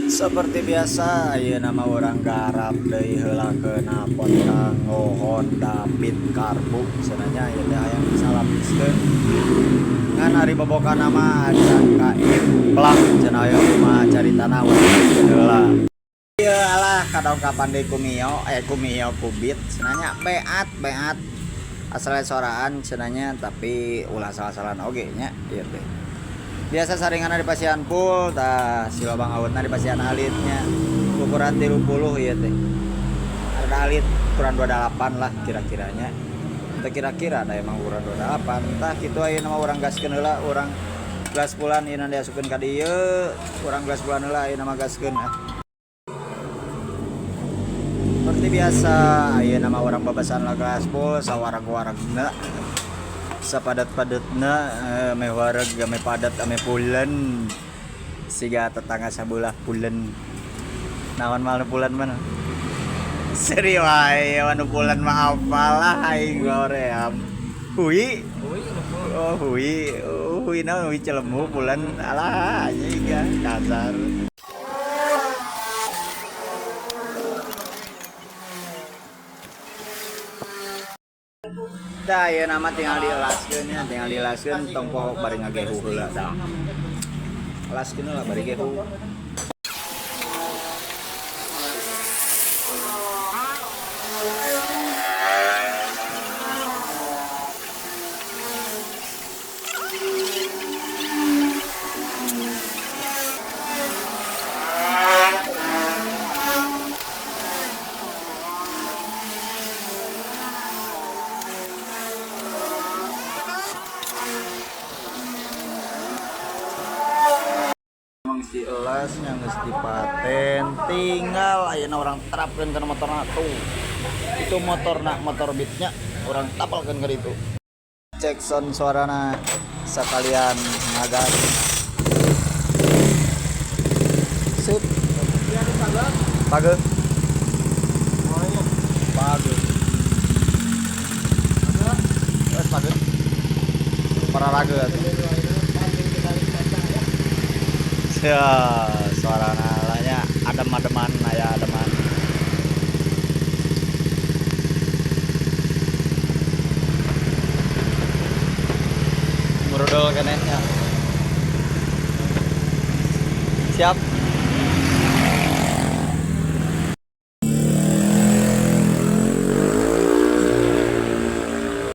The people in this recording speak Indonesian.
Seperti biasa ya nama orang garap dari heula kena pontang Honda Beat karbu sebenarnya ya teh yang salapiskeun ngan hari bobokan nama acan KM Blang cenah aya mah caritana urang heula. Ieu alah kadang kapan deui kumio kubit sebenarnya beat asal soraan sebenarnya tapi ulah salah-salahan oge nya ieu teh. Biasa saringan di pasian full tah si lobang awetna di pasian alitnya ukuran 30 ieu teh ada alit ukuran 28 lah kira-kiranya teh kira-kira ada emang ukuran 28 tah kitu aya nama urang gaskeun heula urang gelas bulan ieu diasukeun ka dieu urang gelas bulan heula aya nama gaskeun seperti biasa aya nama urang babasan lah gelas full sawarag-waragna sapadat-padatna ame wareg ame padat ame pulen siga tetangga sabelah pulen naon mal pulen mana serius wae anu pulen mah apalah aing goream hui hui naon hui celemu pulen alah anjing kasar. Dah ya nama tinggal dilaskeun tong poho bari ngagehu heula dah. Laskeun lah bari gehu. Si elasnya geus dipaten tinggal ayeuna orang terapkeun kana motorna tuh itu motor beatnya orang tapalkeun ke ditu cek sound suarana sekalian ngagas sip pageut terus pageut para rageut ya suara nalanya adem-ademan aya ademan merudol kenehnya siap.